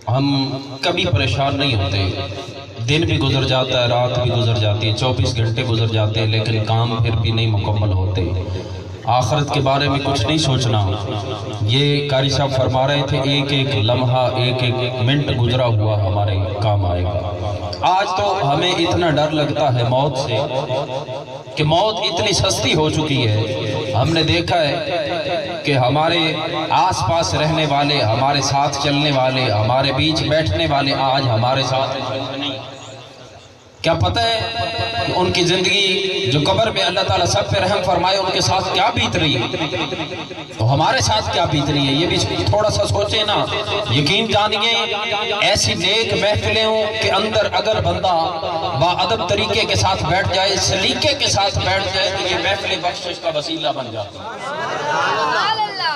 ہم کبھی پریشان نہیں ہوتے، دن بھی گزر جاتا ہے، رات بھی گزر جاتی ہے، 24 گھنٹے گزر جاتے ہیں، لیکن کام پھر بھی نہیں مکمل ہوتے۔ آخرت کے بارے میں کچھ نہیں سوچنا۔ یہ قاری صاحب فرما رہے تھے ایک ایک لمحہ، ایک ایک منٹ گزرا ہوا ہمارے کام آئے گا۔ آج تو ہمیں اتنا ڈر لگتا ہے موت سے کہ موت اتنی سستی ہو چکی ہے۔ ہم نے دیکھا ہے کہ ہمارے آس پاس رہنے والے، ہمارے ساتھ چلنے والے، ہمارے بیچ بیٹھنے والے آج ہمارے ساتھ نہیں۔ کیا پتہ ہے کہ ان کی زندگی جو قبر میں اللہ تعالیٰ سب پہ رحم فرمائے ان کے ساتھ کیا بیت رہی ہے، تو ہمارے ساتھ کیا بیت رہی ہے، یہ بھی تھوڑا سا سوچیں نا۔ یقین جانیے ایسی نیک محفلوں کے اندر اگر بندہ باادب طریقے کے ساتھ بیٹھ جائے، سلیقے کے ساتھ بیٹھ جائے، تو یہ محفل بخشش کا وسیلہ بن جاتا ہے۔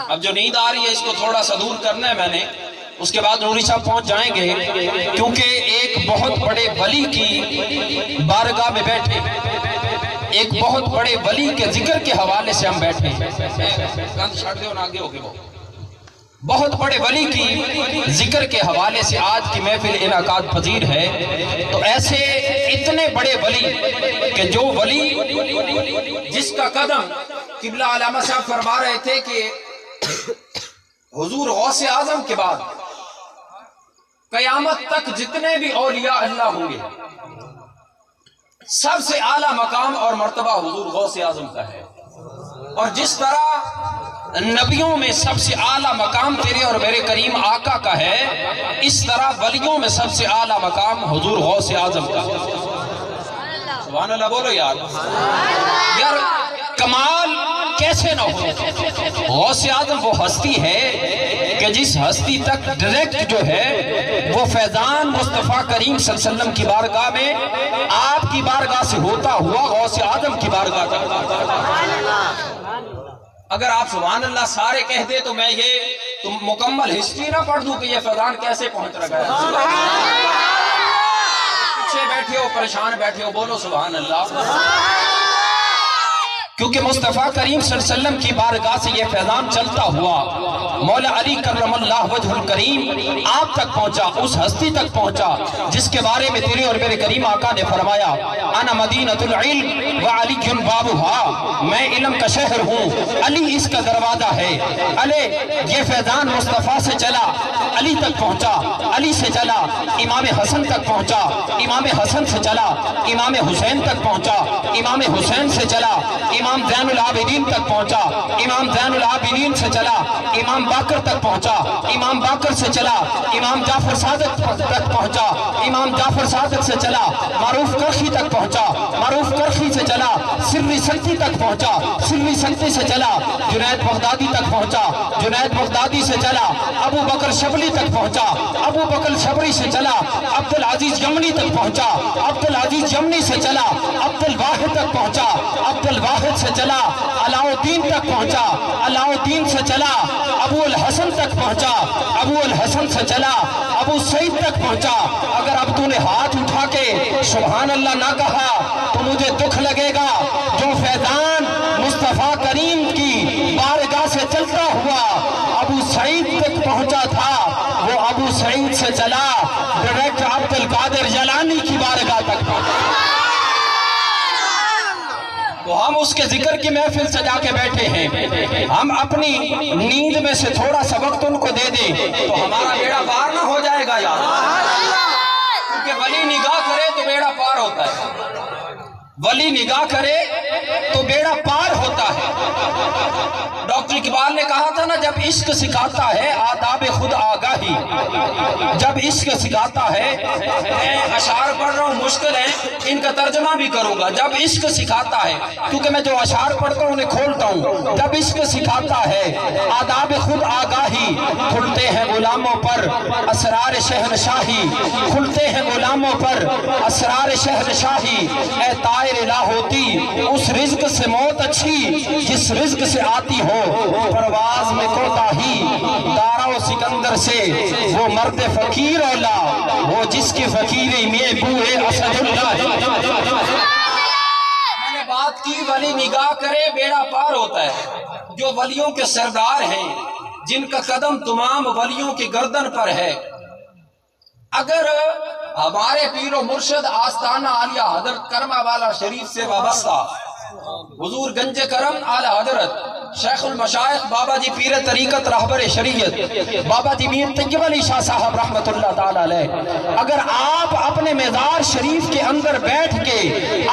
اب جو نیند آ رہی ہے اس کو تھوڑا سا دور کرنا ہے میں نے، اس کے بعد نوری صاحب پہنچ جائیں گے، کیونکہ ایک بہت بڑے ولی کی بارگاہ میں بیٹھے، ایک بہت بڑے ولی کے ذکر کے حوالے سے ہم بیٹھے بہت بڑے ولی کی ذکر کے حوالے سے آج کی محفل انعقاد پذیر ہے۔ تو ایسے اتنے بڑے ولی کہ جو ولی جس کا قدم قبلہ علامہ صاحب فرما رہے تھے کہ حضور غوث اعظم کے بعد قیامت تک جتنے بھی اولیاء اللہ ہوں گے سب سے اعلیٰ مقام اور مرتبہ حضور غوث اعظم کا ہے، اور جس طرح نبیوں میں سب سے اعلیٰ مقام تیرے اور میرے کریم آقا کا ہے، اس طرح ولیوں میں سب سے اعلیٰ مقام حضور غوث اعظم کا ہے۔ سبحان اللہ بولو یار، کمال کیسے نہ ہو۔ غوث اعظم وہ ہستی ہے کہ جس ہستی تک ڈائریکٹ جو ہے وہ فیضان مصطفیٰ کریم صلی اللہ علیہ وسلم کی بارگاہ میں آپ کی بارگاہ سے ہوتا ہوا غوث اعظم کی بارگاہ تک۔ اگر آپ سبحان اللہ سارے کہہ دے تو میں یہ مکمل ہسٹری نہ پڑھ دوں کہ یہ فیضان کیسے پہنچ رہا ہے۔ پیچھے بیٹھے ہو، پریشان بیٹھے ہو، بولو سبحان اللہ۔ کیونکہ مصطفیٰ کریم صلی اللہ علیہ وسلم کی بارگاہ سے یہ فیضان چلتا ہوا مولا علی کرم اللہ وجہ الکریم آپ تک پہنچا، اس ہستی تک پہنچا جس کے بارے میں تیرے اور میرے کریم آقا نے فرمایا انا مدینۃ العلم وعلی بابھا، میں علم کا شہر ہوں، علی اس کا دروازہ ہے۔ علی یہ فیضان مصطفیٰ سے چلا، علی تک پہنچا، علی سے چلا امام حسن تک پہنچا، امام حسن سے چلا امام حسین تک پہنچا، امام حسین سے چلا امام زین العابدین تک پہنچا، امام زین العابدین سے چلا امام باقر تک پہنچا، امام باقر سے چلا امام جعفر صادق تک پہنچا، امام جعفر صادق سے چلا معروف کرخی تک پہنچا، معروف کرخی سے چلا سری سکتی تک پہنچا، سری سکتی سے چلا جنید بغدادی تک پہنچا، جنید بغدادی سے چلا ابو بکر شبلی تک پہنچا، ابو بکر شبلی سے چلا عبد العزیز یمنی تک پہنچا، عبد العزیز یمنی سے چلا عبد الواحد تک پہنچا، عبد الواحد سے چلا علاء الدین تک پہنچا، علاء الدین سے چلا ابو الحسن تک پہنچا، ابو الحسن سے چلا ابو سعید تک پہنچا۔ اگر اب تو نے ہاتھ اٹھا کے سبحان اللہ نہ کہا تو مجھے دکھ لگے گا۔ جو فیضان مصطفیٰ کریم کی بارگاہ سے چلتا ہوا ابو سعید تک پہنچا تھا، وہ ابو سعید سے چلا ڈائریکٹ عبد القادر جیلانی کی بارگاہ تک پہنچا۔ تو ہم اس کے ذکر کی محفل سجا کے بیٹھے ہیں، ہم اپنی نیند میں سے تھوڑا سا وقت ان کو دے دیں تو ہمارا بیڑا پار نہ ہو جائے گا یار۔ کیونکہ ولی نگاہ کرے تو بیڑا پار ہوتا ہے، ولی نگاہ کرے تو بیڑا پار ہوتا ہے۔ ڈاکٹر اقبال نے کہا تھا نا، جب عشق سکھاتا ہے آداب خود آگاہی، جب عشق سکھاتا ہے، میں اشعار پڑھ رہا ہوں مشکل ہے ان کا ترجمہ بھی کروں گا، جب عشق سکھاتا ہے، کیونکہ میں جو اشعار پڑھتا ہوں انہیں کھولتا ہوں، جب عشق سکھاتا ہے آداب خود آگاہی، کھلتے ہیں غلاموں پر اسرار شہنشاہی، کھلتے ہیں غلاموں پر اسرار شہنشاہی، اے طائر لاہوتی اس رزق سے موت اچھی جس رزق سے آتی ہو پرواز میں کوتاہی، دارا و سکندر سے وہ مرد فقیر اولا، وہ جس کی فقیری میں بوئے اسد اللہ۔ میں نے بات کی ولی نگاہ کرے بیڑا پار ہوتا ہے۔ جو ولیوں کے سردار ہیں، جن کا قدم تمام ولیوں کی گردن پر ہے، اگر ہمارے پیر و مرشد آستانہ عالیہ حضرت کرما والا شریف سے وابستہ حضور گنج کرم اعلی حضرت شیخ المشائخ بابا جی پیر طریقت رہبر شریعت بابا جی میر طیب علی شاہ صاحب رحمت اللہ تعالی علیہ، اگر آپ اپنے مزار شریف کے اندر بیٹھ کے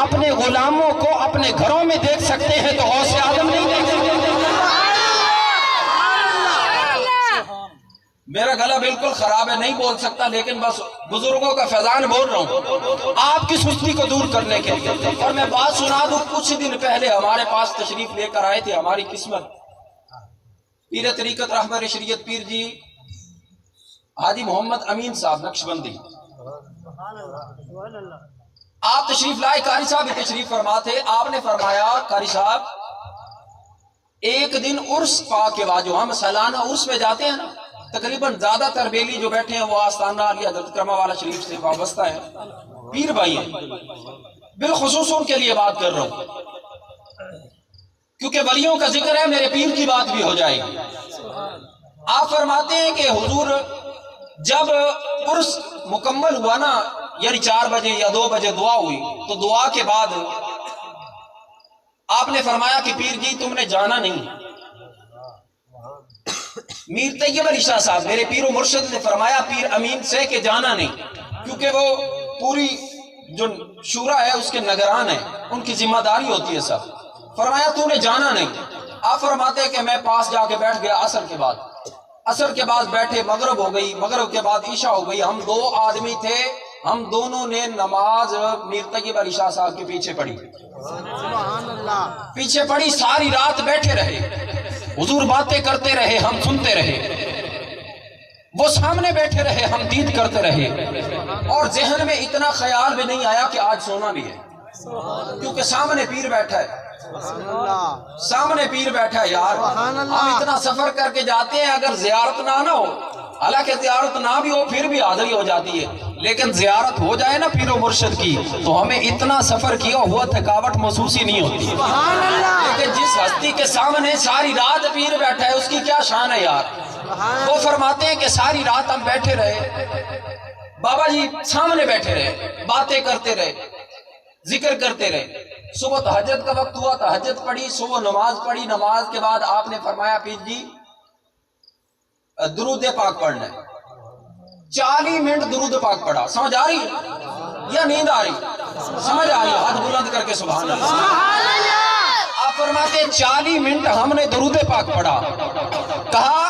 اپنے غلاموں کو اپنے گھروں میں دیکھ سکتے ہیں تو غوث اعظم نہیں دیکھ سکتے؟ میرا گلا بالکل خراب ہے، نہیں بول سکتا، لیکن بس بزرگوں کا فیضان بول رہا ہوں آپ کی سستی کو دور کرنے کے لیے۔ اور میں بات سنا دوں، کچھ دن پہلے ہمارے پاس تشریف لے کر آئے تھے ہماری قسمت پیر طریقت رہبر شریعت پیر جی حاجی محمد امین صاحب نقشبندی، آپ تشریف لائے، قاری صاحب بھی تشریف فرما تھے۔ آپ نے فرمایا قاری صاحب ایک دن عرس پاک کے بعد جو ہم سالانہ عرس میں جاتے ہیں نا، تقریباً زیادہ تر بیلی جو بیٹھے ہیں وہ آستانہ عالیہ حضرت کرما والا شریف سے وابستہ ہیں، پیر بھائی ہیں، بالخصوص ان کے لیے بات کر رہا ہوں کیونکہ ولیوں کا ذکر ہے، میرے پیر کی بات بھی ہو جائے گی۔ آپ فرماتے ہیں کہ حضور جب عرس مکمل ہوا نا، یعنی 4 بجے یا 2 بجے دعا ہوئی، تو دعا کے بعد آپ نے فرمایا کہ پیر جی تم نے جانا نہیں۔ میر طیب علی شاہ صاحب میرے پیر و مرشد نے فرمایا پیر امین سے کہ جانا نہیں، کیونکہ وہ پوری جو شورا ہے اس کے نگران ہیں، ان کی ذمہ داری ہوتی ہے سب۔ فرمایا تو نے جانا نہیں۔ آپ فرماتے ہیں کہ میں پاس جا کے بیٹھ گیا عصر کے بعد، عصر کے بعد بیٹھے، مغرب ہو گئی، مغرب کے بعد عشاء ہو گئی، ہم 2 آدمی تھے، ہم دونوں نے نماز میر طیب علی شاہ صاحب کے پیچھے پڑھی، پیچھے پڑھی، ساری رات بیٹھے رہے، حضور باتیں کرتے رہے، ہم سنتے رہے، وہ سامنے بیٹھے رہے، ہم دید کرتے رہے، اور ذہن میں اتنا خیال بھی نہیں آیا کہ آج سونا بھی ہے، کیونکہ سامنے پیر بیٹھا ہے، سامنے پیر بیٹھا ہے۔ یار ہم اتنا سفر کر کے جاتے ہیں، اگر زیارت نہ ہو، حالانکہ زیارت نہ بھی ہو پھر بھی حاضری ہو جاتی ہے، لیکن زیارت ہو جائے نا پیر و مرشد کی تو ہمیں اتنا سفر کیا ہوا تھکاوٹ محسوس ہی نہیں ہوتی۔ لیکن جس ہستی کے سامنے ساری رات پیر بیٹھا ہے اس کی کیا شان ہے یار۔ وہ فرماتے ہیں کہ ساری رات ہم بیٹھے رہے، بابا جی سامنے بیٹھے رہے، باتیں کرتے رہے، ذکر کرتے رہے۔ صبح تہجد کا وقت ہوا، تہجد پڑھی، صبح نماز پڑھی، نماز کے بعد آپ نے فرمایا پیر جی درود پاک پڑھنا ہے۔ 40 منٹ درود پاک پڑھا۔ سمجھ آ رہی ہے یا نیند آ رہی؟ سمجھ آ رہی ہے؟ ہاتھ بلند کر کے سبحان اللہ۔ آپ فرماتے ہیں 40 منٹ ہم نے درود پاک پڑھا۔ کہا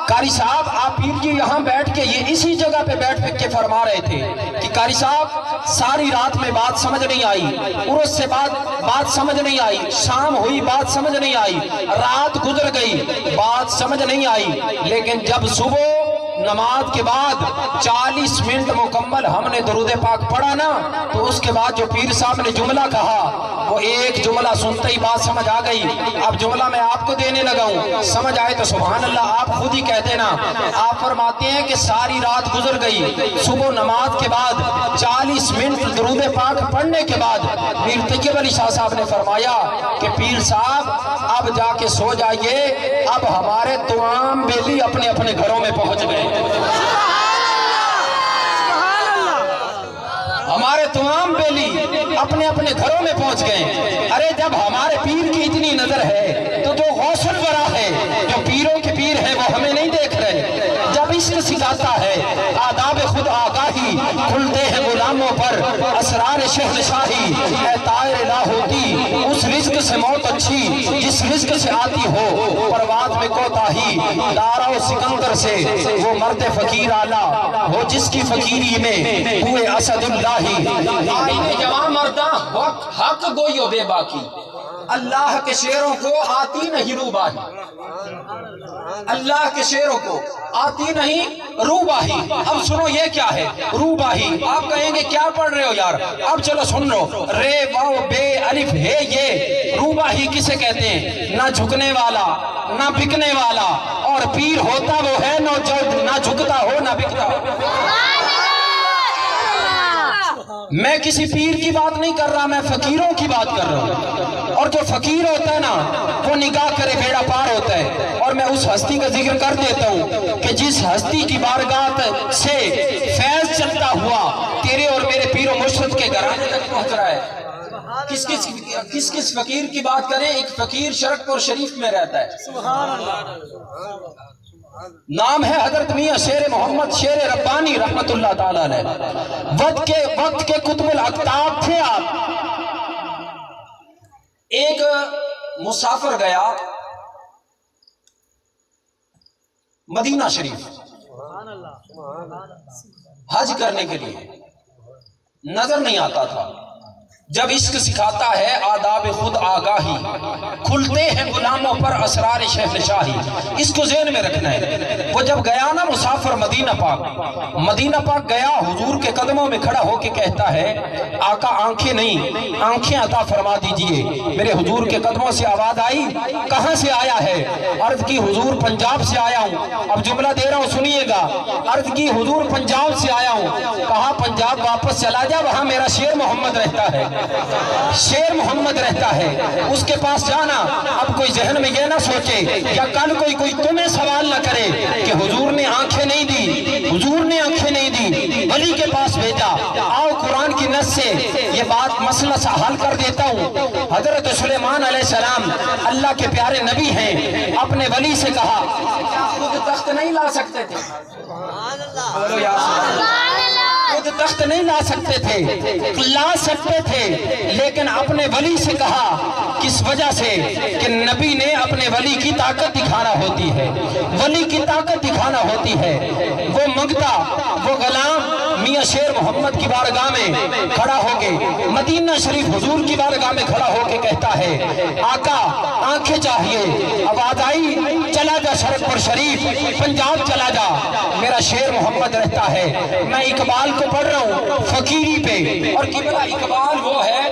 قاری صاحب آپ پیر جی یہاں بیٹھ کے یہ اسی جگہ پہ بیٹھ کے فرما رہے تھے کہ قاری صاحب ساری رات میں بات سمجھ نہیں آئی، عرس سے بات سمجھ نہیں آئی، شام ہوئی بات سمجھ نہیں آئی، رات گزر گئی بات سمجھ نہیں آئی، لیکن جب صبح نماز کے بعد 40 منٹ مکمل ہم نے درود پاک پڑھا نا، تو اس کے بعد جو پیر صاحب نے جملہ کہا وہ ایک جملہ سنتے ہی بات سمجھ آ گئی۔ اب جملہ میں آپ کو دینے لگا ہوں، سمجھ آئے تو سبحان اللہ آپ خود ہی کہہ دینا۔ آپ فرماتے ہیں کہ ساری رات گزر گئی، صبح نماز کے بعد 40 منٹ درود پاک پڑھنے کے بعد میر طیب علی شاہ صاحب نے فرمایا کہ پیر صاحب اب جا کے سو جائیے، اب ہمارے تمام بیلی اپنے اپنے گھروں میں پہنچ گئے، ہمارے تمام بیلی اپنے اپنے گھروں میں پہنچ گئے۔ ارے جب ہمارے پیر کی اتنی نظر ہے تو جو غوث الورا ہے، جو پیروں کے پیر ہیں وہ ہمیں نہیں دیکھ رہے؟ جب عشق سکھاتا ہے آداب خود آگاہی، کھلتے ہیں غلاموں پر اسرار شہنشاہی، اے طائر لاہوتی اس رزق سے موت اچھی جس رزق سے آتی ہو پرواز میں کوتاہی، دارا و سکندر سے وہ مرد فقیر آلہ ہو جس کی فقیری میں ہوئے اسد اللہ آئینے جوان مردہ حق گوئی و بے باکی، اللہ کے شیروں کو آتی نہیں روباہی، اللہ کے شیروں کو آتی نہیں روباہی۔ اب سنو یہ کیا ہے روباہی؟ آپ کہیں گے کیا پڑھ رہے ہو یار؟ اب چلو سن لو، رے واو بے الف ہے، یہ روباہی کسے کہتے ہیں؟ نہ جھکنے والا نہ بکنے والا، اور پیر ہوتا وہ ہے نہ جھکتا ہو نہ بکتا ہو۔ میں کسی پیر کی بات نہیں کر رہا، میں فقیروں کی بات کر رہا ہوں، اور جو فقیر ہوتا ہے نا وہ نگاہ کرے بیڑا پار ہوتا ہے۔ اور میں اس ہستی کا ذکر کر دیتا ہوں کہ جس ہستی کی بارگاہ سے فیض ہوا تیرے اور میرے پیر و مرشد کے گھرانے تک پہنچ رہا ہے۔ کس فقیر کی بات کریں؟ ایک فقیر شرکپور شریف میں رہتا ہے، نام ہے حضرت میاں شیر محمد شیر ربانی رحمت اللہ تعالی علیہ۔ وقت کے قطب الاقطاب تھے آپ۔ ایک مسافر گیا مدینہ شریف حج کرنے کے لیے، نظر نہیں آتا تھا۔ جب عشق سکھاتا ہے آداب خود آگاہی، کھلتے ہیں غلاموں پر اسرار شہنشاہی۔ اس کو ذہن میں رکھنا ہے۔ وہ جب گیا نا مسافر مدینہ پاک گیا، حضور کے قدموں میں کھڑا ہو کے کہتا ہے آقا آنکھیں نہیں آنکھیں عطا فرما دیجئے۔ میرے حضور کے قدموں سے آواز آئی کہاں سے آیا ہے؟ عرض کی حضور پنجاب سے آیا ہوں۔ اب جملہ دے رہا ہوں سنیے گا۔ عرض کی حضور پنجاب سے آیا ہوں۔ کہا پنجاب واپس چلا جا، وہاں میرا شیر محمد رہتا ہے، شیر محمد رہتا ہے، اس کے پاس جانا۔ اب کوئی ذہن میں یہ نہ سوچے یا کل کوئی تمہیں سوال نہ کرے کہ حضور نے آنکھیں نہیں دی، حضور نے آنکھیں نہیں دی، ولی کے پاس بھیجا۔ آؤ قرآن کی نص سے یہ بات مسئلہ سا حل کر دیتا ہوں۔ حضرت سلیمان علیہ السلام اللہ کے پیارے نبی ہیں، اپنے ولی سے کہا خود تخت نہیں لا سکتے تھے، خود تخت نہیں لا سکتے تھے، لا سکتے تھے لیکن اپنے ولی سے کہا کس وجہ سے کہ نبی نے اپنے ولی کی طاقت دکھانا ہوتی ہے، ولی کی طاقت دکھانا ہوتی ہے۔ وہ منگتا، وہ غلام میاں شیر محمد کی بارگاہ میں کھڑا ہو کے، مدینہ شریف حضور کی بارگاہ میں کھڑا ہو کے کہتا ہے آقا آنکھیں چاہیے۔ آواز آئی چلا جا شرکپور شریف، پنجاب چلا جا، میرا شیر محمد رہتا ہے۔ میں اقبال کو پڑھ رہا ہوں فقیری پہ، اور قبلہ اقبال وہ ہے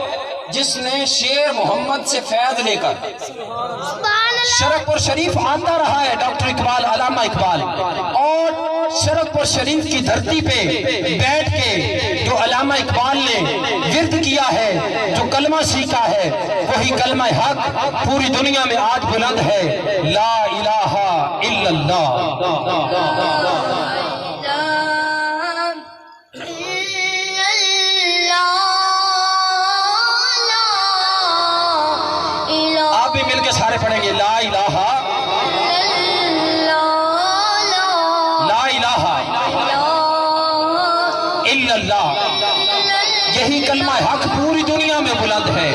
جس نے شیر محمد سے فیض لے کر شرکپور شریف آتا رہا ہے، ڈاکٹر اقبال، علامہ اقبال، اور شرکپور شریف کی دھرتی پہ بیٹھ کے جو علامہ اقبال نے ورد کیا ہے، جو کلمہ سیکھا ہے، وہی کلمہ حق پوری دنیا میں آج بلند ہے، لا الہ الا اللہ۔ سارے پڑھیں گے لا الہ لا الہ الا اللہ۔ یہی کلمہ حق پوری دنیا میں بلند ہے۔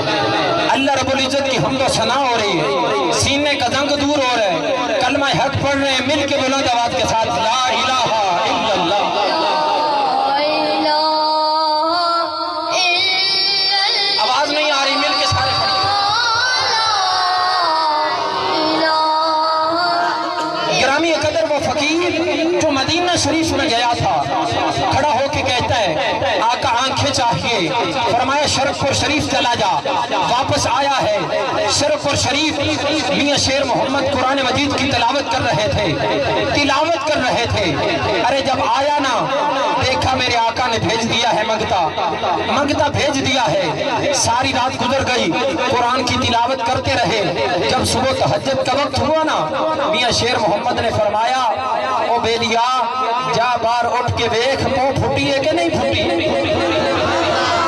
اللہ رب العزت کی حمد و ثنا ہو رہی ہے، سینے کا زنگ دور ہو رہا ہے، کلمہ حق پڑھ رہے ہیں مل کے بلند آواز کے ساتھ لا الہ الا اللہ۔ آواز نہیں آ رہی، مل کے سارے پڑھیں۔ گرامی قدر وہ فقیر جو مدینہ شریف میں گیا تھا، کھڑا ہو کے کہتا ہے آقا آنکھیں چاہیے۔ فرمایا شرکپور شریف چلا جا، واپس آیا ہے۔ شرکپور شریف میاں شیر محمد قرآن مجید کی تلاوت کر رہے تھے، ارے جب آیا نا دیکھا میرے آقا نے بھیج دیا ہے منگتا بھیج دیا ہے۔ ساری رات گزر گئی، قرآن کی تلاوت کرتے رہے۔ جب صبح تہجد کا وقت ہوا نا، میاں شیر محمد نے فرمایا او بیلیا جا بار اٹھ کے دیکھ منہ پھٹی ہے کہ نہیں پھٹی،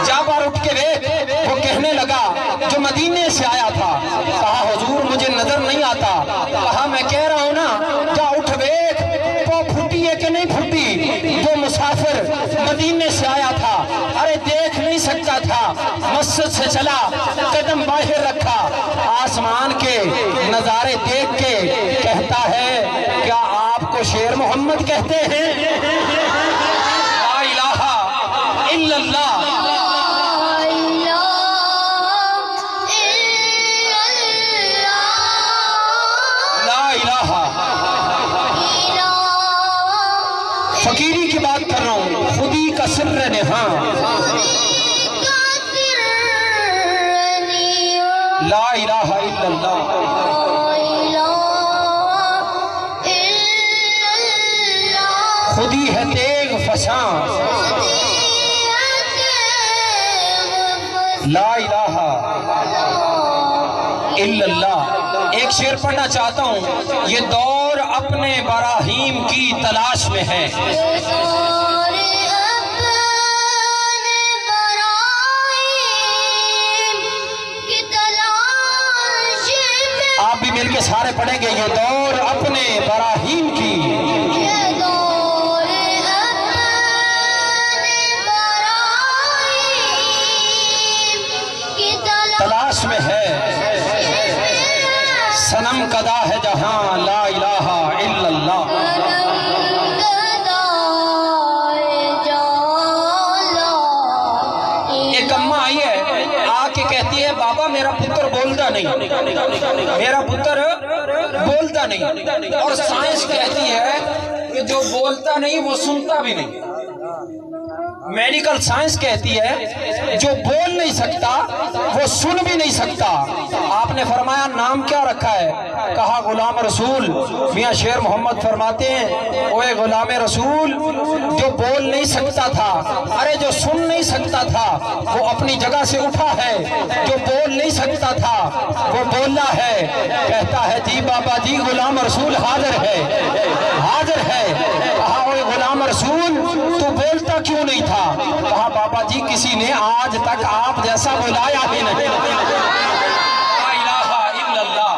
جا بار اٹھ کے دیکھ۔ وہ کہنے لگا جو مدینے سے آیا تھا، کہا حضور مجھے نظر نہیں آتا۔ کہا میں کہہ رہا ہوں نا جا اٹھ دیکھ وہ پھٹی ہے کہ نہیں پھٹی۔ جو مسافر مدینے سے آیا تھا، ارے دیکھ نہیں سکتا تھا، مسجد سے چلا، قدم باہر رکھا، آسمان کے نظارے دیکھ کے کہتا ہے کیا آپ کو شیر محمد کہتے ہیں؟ لا الہ الا اللہ۔ فقیری کی بات کر رہا ہوں، خودی کا سر نہاں، لا الہ الا اللہ۔ خودی ہے تیغ فشاں، لا الہ الا اللہ۔ ایک شعر پڑھنا چاہتا ہوں، یہ دور اپنے براہیم کی تلاش میں ہے، فرمائیں گے یہ دور اپنے براہیم کی، تلاش میں ہے صنم کدا ہے جہاں لا الہ الا اللہ۔ ایک اماں آئی ہے، آ کے کہتی ہے بابا میرا پتر بولتا نہیں، میرا پتر بولتا نہیں، اور سائنس کہتی ہے کہ جو بولتا نہیں وہ سنتا بھی نہیں۔ میڈیکل سائنس کہتی ہے جو بول نہیں سکتا وہ سن بھی نہیں سکتا۔ آپ نے فرمایا نام کیا رکھا ہے؟ کہا غلام رسول۔ میاں شیر محمد فرماتے ہیں اوے غلام رسول، جو بول نہیں سکتا تھا، ارے جو سن نہیں سکتا تھا وہ اپنی جگہ سے اٹھا ہے، جو بول نہیں سکتا تھا وہ بولا ہے۔ کہتا ہے جی بابا جی غلام رسول حاضر ہے، حاضر ہے۔ کہا اوے غلام رسول تو بولتا کیوں نہیں تھا؟ کہا بابا جی کسی نے آج تک آپ جیسا بلایا ہی نہیں۔ لا الہ الا اللہ۔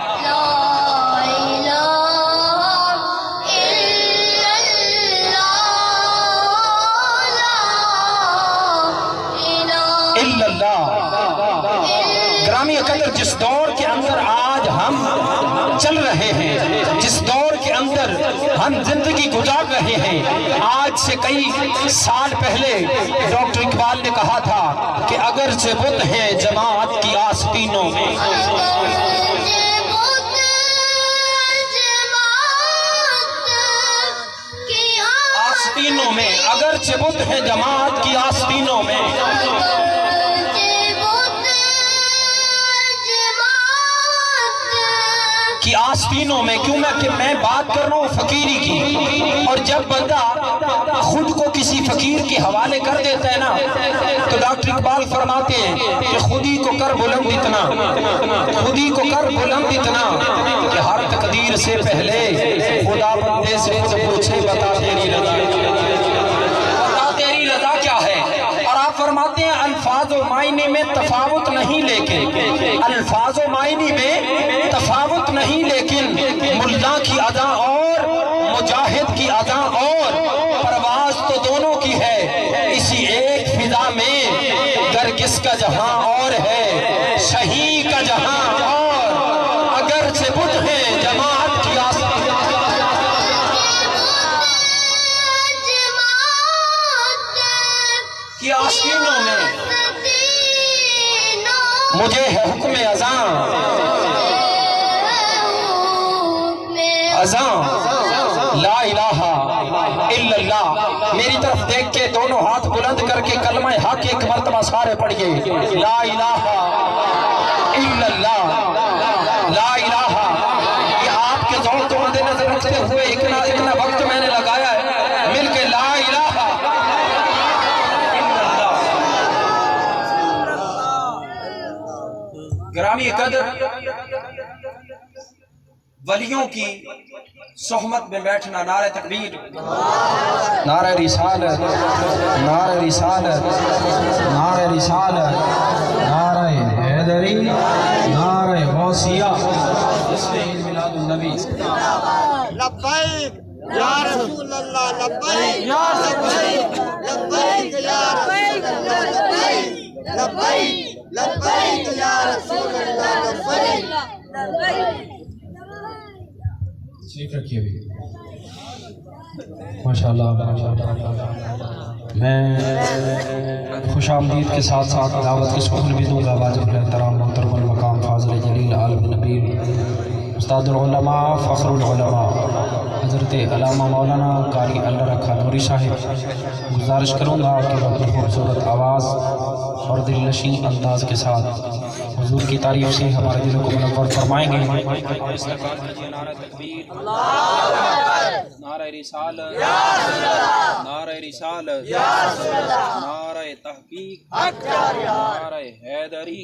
الا اللہ۔ گرامی قدر جس دور کے اندر آج ہم چل رہے ہیں، جس دور کے اندر ہم زندگی گزار رہے ہیں، آج سے کئی سال پہلے ڈاکٹر اقبال نے کہا تھا کہ اگر سے بت ہے جماعت کی آستینوں میں، آستینوں میں، اگر سے بت ہے جماعت کی آستینوں میں، کی آستینوں میں۔ کیوں میں بات کر رہا ہوں فقیری کی، اور جب بندہ خود کو کسی فقیر کے حوالے کر دیتا ہے نا تو ڈاکٹر اقبال فرماتے ہیں کہ خودی کو کر بلند اتنا، خودی کو کر بلند اتنا کہ ہر تقدیر سے پہلے خدا بندے سے پوچھے بتا تیری رضا، بتا تیری رضا کیا ہے۔ اور آپ فرماتے ہیں الفاظ و معنی میں تفاوت نہیں، لیکن الفاظ و معنی میں تفاوت نہیں، لیکن ملا کی ادا اور مجاہد کی ادا اور، پرواز تو دونوں کی ہے اسی ایک فضا میں، گر کس کا جہاں اور ہے شہی کا جہاں اور، اگر سے بت ہے جماعت کی آستینوں میں، مجھے ہے حکم اذاں، اذاں لا الہ الا اللہ۔ میری طرف دیکھ کے دونوں ہاتھ بلند کر کے کلمہ حق ایک مرتبہ سارے پڑھیے، لا الہ الا اللہ، لا الہ۔ یہ آپ کے ذوق کو مد نظر رکھتے ہوئے اتنا وقت میں نے لگایا ہے، مل کے لا الہ الا اللہ۔ گرامی قدر ولیوں کی صحبت میں بیٹھنا، نعرہ تکبیر، نعرہ رسالت، نعرہ رسالت، نعرہ رسالت، نعرہ حیدری، نعرہ غوثیہ، عید میلاد النبی۔ لبیک یا رسول اللہ، لبیک یا لبیک، لبیک یا رسول اللہ، لبیک، لبیک، لبیک یا رسول اللہ، لبیک۔ شریف رکھیے بھی ماشاءاللہ۔ میں خوش آمدید کے ساتھ ساتھ دعوت کے سکون بھی دوں گا واجب الاحترام محترم المقام فاضل جلیل عالم نبیل استاد العلماء فخر العلماء حضرت علامہ مولانا قاری اللہ رکھا نوری صاحب، گزارش کروں گا کہ وہ اپنی خوبصورت آواز اور دل نشین انداز کے ساتھ حضور کی تعریف سے ہمارے دلوں کو منور فرمائیں گے۔ نعرہ تکبیر، نعرہ رسالت، نعرہ رسالت، نعرہ تحقیق، نعرہ حیدری،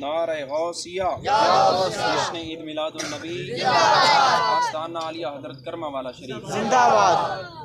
نعرہ غوثیہ، جشن عید میلاد النبی، آستانہ عالیہ حضرت کرمہ والا شریف زندہ باد۔